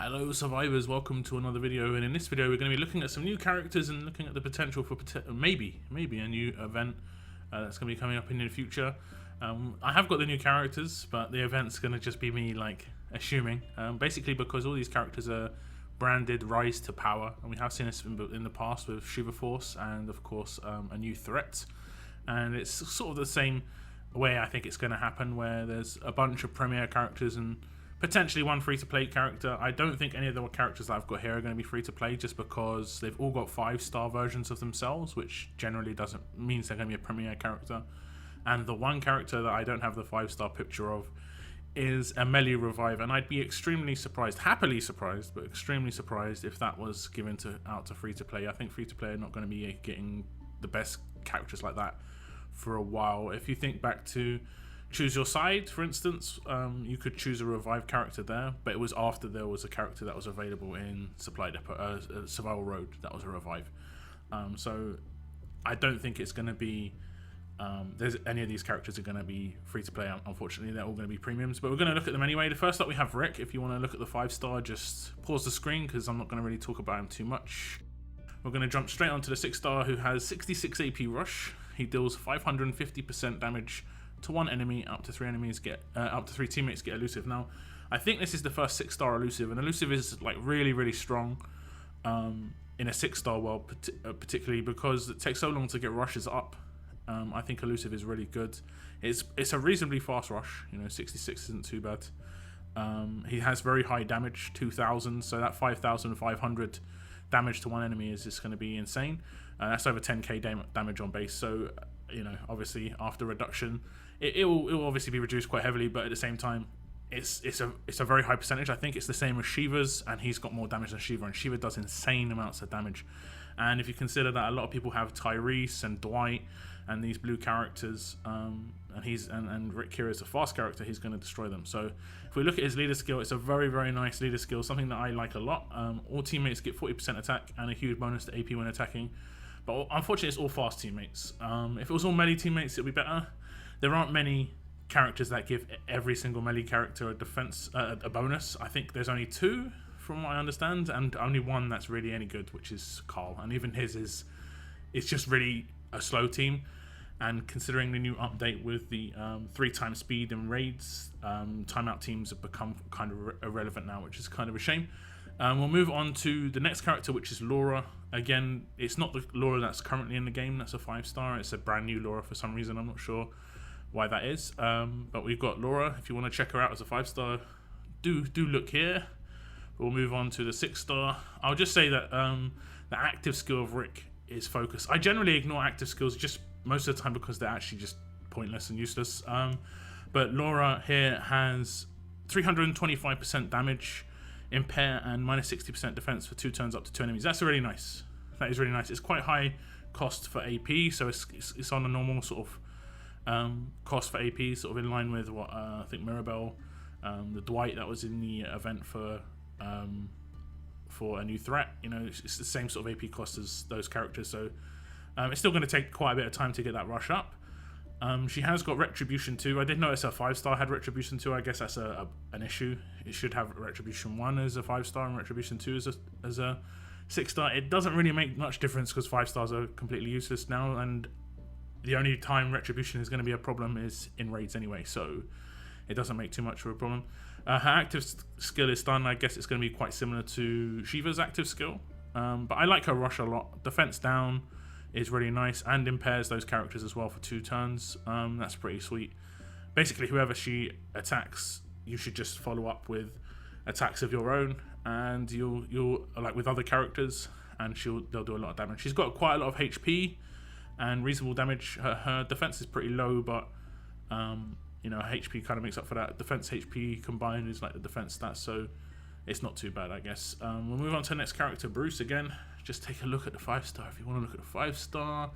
Hello survivors, welcome to another video, and in this video we're going to be looking at some new characters and looking at the potential for maybe a new event that's going to be coming up in the future. I have got the new characters, but the event's going to just be me like assuming, basically because all these characters are branded Rise to Power, and we have seen this in the past with Shiva Force and of course a new threat, and it's sort of the same way I think it's going to happen, where there's a bunch of premier characters and potentially one free-to-play character. I don't think any of the characters that I've got here are going to be free-to-play, just because they've all got 5-star versions of themselves, which generally doesn't mean they're going to be a premier character. And the one character that I don't have the 5-star picture of is a melee revive, and I'd be extremely surprised, happily surprised, but extremely surprised if that was given out to free-to-play. I think free-to-play are not going to be getting the best characters like that for a while. If you think back to Choose Your Side, for instance, you could choose a revive character there, but it was after there was a character that was available in Supply Depot, Survival Road, that was a revive. So I don't think it's going to be, there's any of these characters are going to be free to play. Unfortunately, they're all going to be premiums, but we're going to look at them anyway. The first up we have Rick. If you want to look at the 5-star, just pause the screen because I'm not going to really talk about him too much. We're going to jump straight onto the 6-star, who has 66 AP rush. He deals 550% damage to one enemy, up to 3 enemies get up to 3 teammates get elusive. Now, I think this is the first 6-star elusive, and elusive is like really strong in a 6-star world, particularly because it takes so long to get rushes up. I think elusive is really good. It's a reasonably fast rush. 66 isn't too bad. He has very high damage, 2,000, so that 5,500 damage to one enemy is just going to be insane. That's over 10k damage on base. So obviously after reduction, it will obviously be reduced quite heavily, but at the same time, it's a very high percentage. I think it's the same as Shiva's, and he's got more damage than Shiva, and Shiva does insane amounts of damage. And if you consider that a lot of people have Tyrese and Dwight and these blue characters, and Rick here is a fast character, he's going to destroy them. So if we look at his leader skill, it's a very nice leader skill, something that I like a lot. All teammates get 40% attack and a huge bonus to AP when attacking. But unfortunately, it's all fast teammates. If it was all melee teammates, it'd be better. There aren't many characters that give every single melee character a defense, a bonus. I think there's only 2, from what I understand, and only one that's really any good, which is Carl. And even his it's just really a slow team. And considering the new update with the 3x speed and raids, timeout teams have become kind of irrelevant now, which is kind of a shame. We'll move on to the next character, which is Laura. Again, it's not the Laura that's currently in the game, that's a 5-star. It's a brand new Laura for some reason. I'm not sure why that is. But we've got Laura. If you want to check her out as a 5-star, do look here. We'll move on to the 6-star. I'll just say that the active skill of Rick is focus. I generally ignore active skills just most of the time because they're actually just pointless and useless. But Laura here has 325% damage, impair, and minus 60% defense for 2 turns up to 2 enemies. That's really nice. That is really nice. It's quite high cost for AP, so it's on a normal sort of cost for AP, sort of in line with what I think Mirabelle, the Dwight that was in the event for a new threat. It's the same sort of AP cost as those characters, so it's still going to take quite a bit of time to get that rush up. She has got Retribution 2. I did notice her 5-star had Retribution 2. I guess that's an issue. It should have Retribution 1 as a 5-star and Retribution 2 as a 6-star. It doesn't really make much difference because 5-stars are completely useless now, and the only time Retribution is going to be a problem is in raids anyway, so it doesn't make too much of a problem. Her active skill is stun. I guess it's going to be quite similar to Shiva's active skill, but I like her rush a lot. Defense down is really nice and impairs those characters as well for 2 turns. That's pretty sweet. Basically, whoever she attacks, you should just follow up with attacks of your own, and you'll like with other characters, and they'll do a lot of damage. She's got quite a lot of HP and reasonable damage. Her defense is pretty low, but HP kind of makes up for that. Defense HP combined is like the defense stats, so it's not too bad, I guess. We'll move on to the next character, Bruce. Again, just take a look at the 5-star. If you want to look at the 5-star,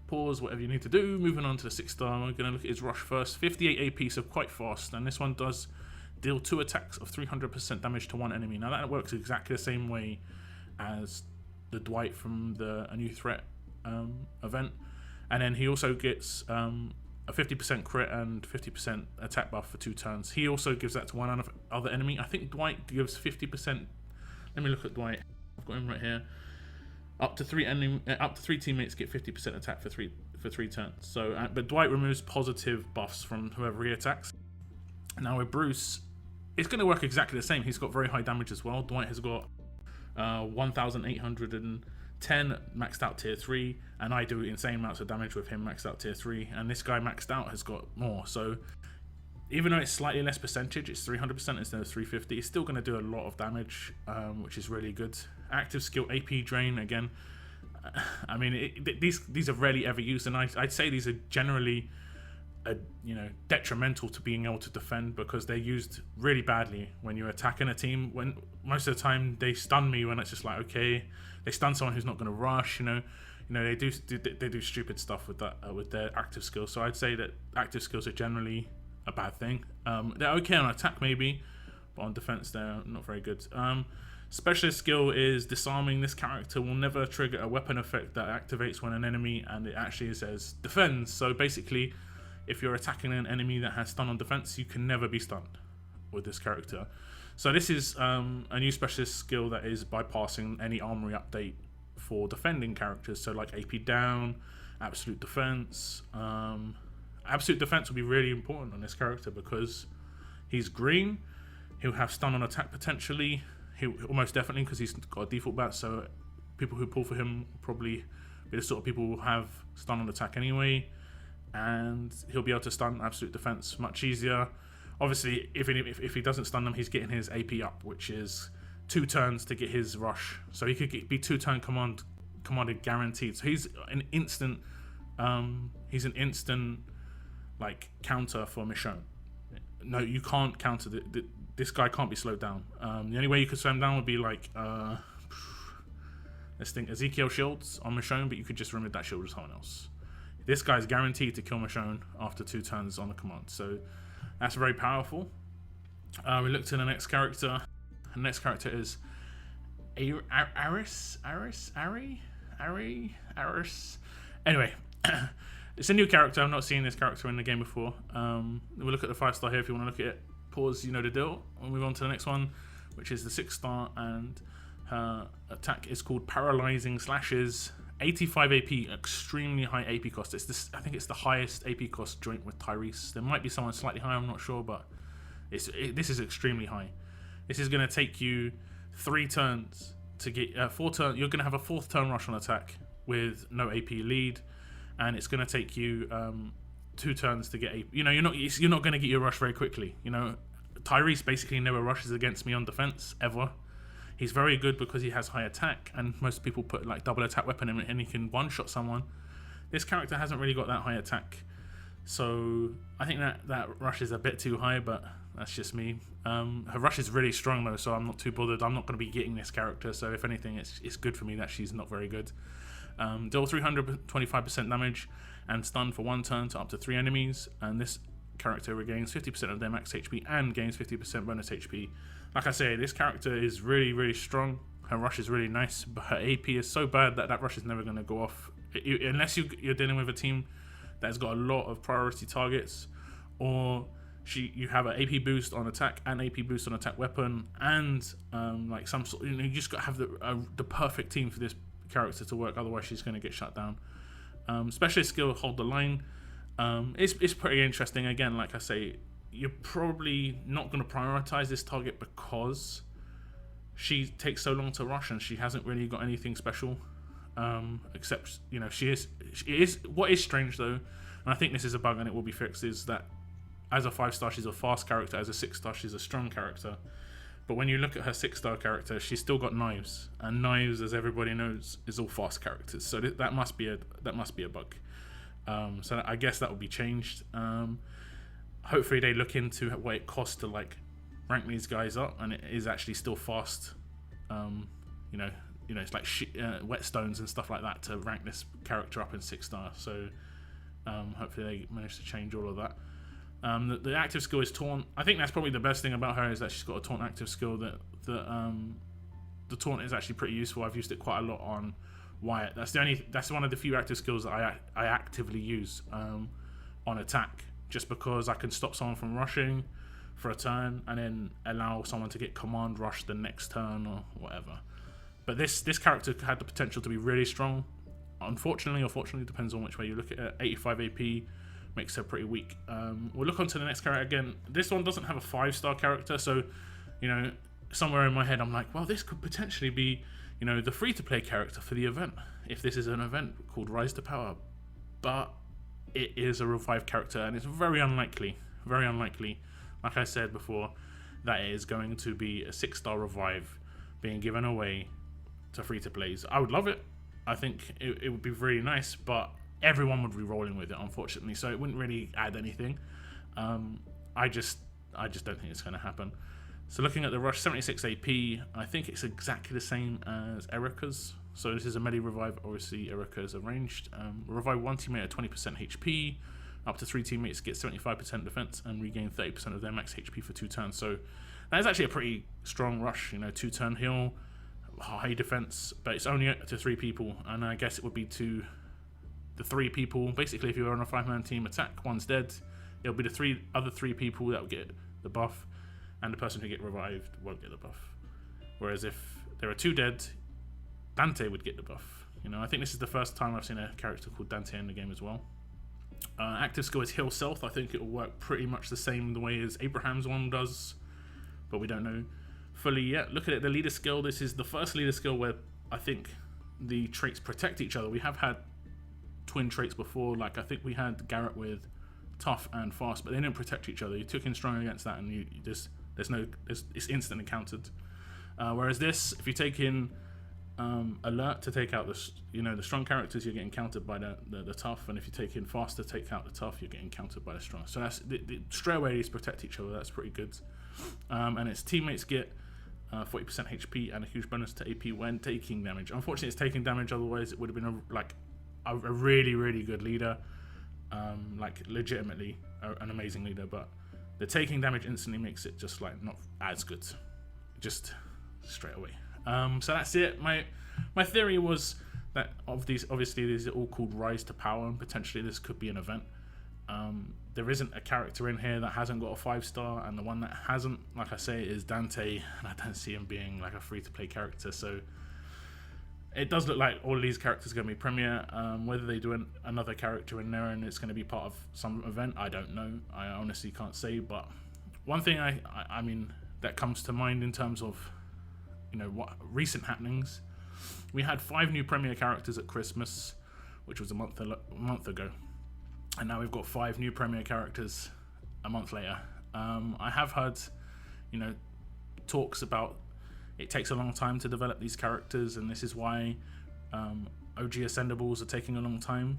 pause, whatever you need to do. Moving on to the 6-star, we're going to look at his rush first. 58 AP, so quite fast, and this one does deal 2 attacks of 300% damage to one enemy. Now that works exactly the same way as the Dwight from a new threat event, and then he also gets a 50% crit and 50% attack buff for 2 turns. He also gives that to one other enemy. I think Dwight gives 50% Let me look at Dwight. I've got him right here. Up to three teammates get 50% attack for three turns. So, but Dwight removes positive buffs from whoever he attacks. Now with Bruce, it's going to work exactly the same. He's got very high damage as well. Dwight has got 1,810 maxed out tier 3, and I do insane amounts of damage with him maxed out tier 3, and this guy maxed out has got more. So even though it's slightly less percentage, it's 300% instead of 350, it's still going to do a lot of damage, which is really good. Active skill AP drain, again, I mean, these are rarely ever used, and I'd say these are generally detrimental to being able to defend, because they're used really badly when you're attacking a team. When most of the time they stun me when it's just like, okay, they stun someone who's not going to rush. They do stupid stuff with that with their active skills. So I'd say that active skills are generally a bad thing. They're okay on attack maybe, but on defense they're not very good. Specialist skill is disarming. This character will never trigger a weapon effect that activates when an enemy, and it actually says defends. So basically, if you're attacking an enemy that has stun on defense, you can never be stunned with this character. So this is a new specialist skill that is bypassing any armory update for defending characters. So like AP down, absolute defense. Absolute defense will be really important on this character because he's green. He'll have stun on attack potentially. He'll almost definitely, because he's got a default bat. So people who pull for him will probably be the sort of people who will have stun on attack anyway. And he'll be able to stun absolute defense much easier. Obviously, if he doesn't stun them, he's getting his AP up, which is 2 turns to get his rush. So he could be 2-turn commanded guaranteed. So he's an instant like counter for Michonne. No, you can't counter this guy. Can't be slowed down. The only way you could slow him down would be like let's think, Ezekiel shields on Michonne, but you could just remove that shield with someone else. This guy's guaranteed to kill Michonne after 2 turns on a command, so that's very powerful. We look to the next character. The next character is Aris. Anyway, it's a new character. I've not seen this character in the game before. We'll look at the 5-star here if you want to look at it. Pause, you know the deal. We'll move on to the next one, which is the 6-star, and her attack is called Paralyzing Slashes. 85 AP, extremely high AP cost. I think it's the highest AP cost joint with Tyrese. There might be someone slightly higher, I'm not sure, but this is extremely high. This is going to take you 3 turns to get 4 turns. You're going to have a 4th turn rush on attack with no AP lead, and it's going to take you 2 turns to get AP. You're not going to get your rush very quickly. Tyrese basically never rushes against me on defense ever. He's very good because he has high attack, and most people put like double attack weapon in it and he can one-shot someone. This character hasn't really got that high attack, so I think that rush is a bit too high, but that's just me. Her rush is really strong though, so I'm not too bothered. I'm not going to be getting this character, so if anything, it's good for me that she's not very good. Deal 325% damage and stun for 1 turn to up to 3 enemies, and this character regains 50% of their max HP and gains 50% bonus HP. Like I say, this character is really, really strong. Her rush is really nice, but her AP is so bad that rush is never going to go off. Unless you're dealing with a team that's got a lot of priority targets, or you have an AP boost on attack and AP boost on attack weapon, and like some sort. You just got to have the perfect team for this character to work. Otherwise, she's going to get shut down. Specialist skill, hold the line. It's pretty interesting. Again, like I say, you're probably not going to prioritize this target because she takes so long to rush and she hasn't really got anything special, except she is. What is strange though, and I think this is a bug and it will be fixed, is that as a 5-star she's a fast character, as a 6-star she's a strong character, but when you look at her 6-star character, she's still got knives, and knives, as everybody knows, is all fast characters, so that must be a bug. So I guess that will be changed. Hopefully they look into what it costs to like rank these guys up, and it is actually still fast. It's like whetstones and stuff like that to rank this character up in 6-star. So hopefully they manage to change all of that. The active skill is Taunt. I think that's probably the best thing about her, is that she's got a Taunt active skill. The Taunt is actually pretty useful. I've used it quite a lot on Wyatt. That's one of the few active skills that I actively use on attack, just because I can stop someone from rushing, for a turn and then allow someone to get command rush the next turn or whatever. But this character had the potential to be really strong. Unfortunately or fortunately, depends on which way you look at it, 85 AP makes her pretty weak. We'll look on to the next character again. This one doesn't have a 5-star character, so, you know, somewhere in my head I'm like, well, this could potentially be, you know, the free-to-play character for the event, if this is an event called Rise to Power. But it is a revive character, and it's very unlikely, like I said before, that it is going to be a 6-star revive being given away to free-to-plays. I would love it. I think it would be really nice, but everyone would be rolling with it, unfortunately, so it wouldn't really add anything. I just don't think it's going to happen. So looking at the rush, 76 AP, I think it's exactly the same as Erica's. So this is a melee revive, obviously Erica is arranged. Revive one teammate at 20% HP, up to 3 teammates get 75% defense and regain 30% of their max HP for 2 turns. So that is actually a pretty strong rush, you know, 2-turn heal, high defense, but it's only to 3 people, and I guess it would be to the 3 people. Basically, if you're on a 5-man team attack, one's dead, it'll be the other three people that will get the buff, and the person who get revived won't get the buff. Whereas if there are 2 dead, Dante would get the buff. You know, I think this is the first time I've seen a character called Dante in the game as well. Active skill is heal self. I think it will work pretty much the same the way as Abraham's one does, but we don't know fully yet. Look at it, the leader skill. This is the first leader skill where I think the traits protect each other. We have had twin traits before, like I think we had Garrett with tough and fast, but they didn't protect each other. You took in strong against that, and it's instantly countered. Whereas this, if you take in alert to take out the strong characters, you're getting countered by the tough, and if you take in fast to take out the tough, you're getting countered by the strong. So that's straight away these protect each other. That's pretty good. And its teammates get 40% HP and a huge bonus to AP when taking damage. Unfortunately, it's taking damage. Otherwise, it would have been a really, really good leader, like legitimately an amazing leader. But the taking damage instantly makes it just like not as good, just straight away. So that's it. My theory was that obviously these are all called Rise to Power, and potentially this could be an event. There isn't a character in here that hasn't got a 5-star, and the one that hasn't, like I say, is Dante, and I don't see him being like a free-to-play character. So it does look like all of these characters are going to be Premier. Whether they do another character in there and it's going to be part of some event, I don't know. I honestly can't say. But one thing I mean that comes to mind in terms of, you know, what recent happenings, we had 5 new Premier characters at Christmas, which was a month ago, and now we've got 5 new Premier characters a month later. I have heard, you know, talks about it takes a long time to develop these characters, and this is why OG Ascendables are taking a long time.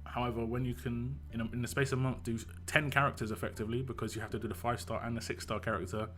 However, when you can, in the space of a month, do 10 characters effectively, because you have to do the 5-star and the 6-star character,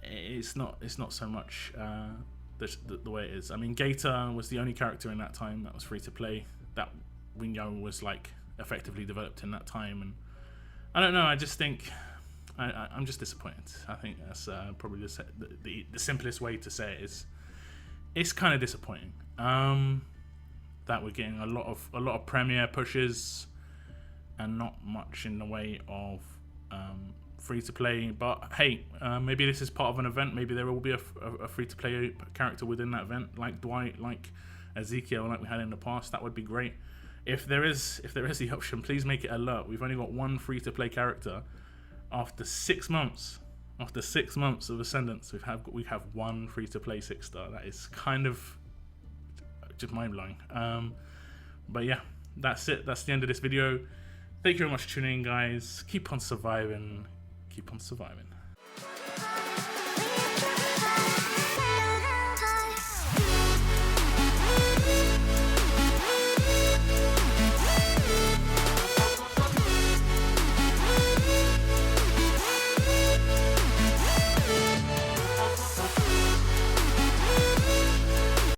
it's not so much the way it is. I mean, Gator was the only character in that time that was free to play that we know was like effectively developed in that time, and I don't know. I just think I'm just disappointed. I think that's probably the simplest way to say it is. It's kind of disappointing that we're getting a lot of Premier pushes and not much in the way of free to play. But hey, maybe this is part of an event. Maybe there will be a free to play character within that event, like Dwight, like Ezekiel, like we had in the past. That would be great. If there is the option, please make it alert. We've only got 1 free to play character after 6 months. After 6 months of Ascendance, we have 1 free to play 6-star. That is kind of just mind blowing. But yeah, that's it. That's the end of this video. Thank you very much for tuning in, guys. Keep on surviving. Keep on surviving.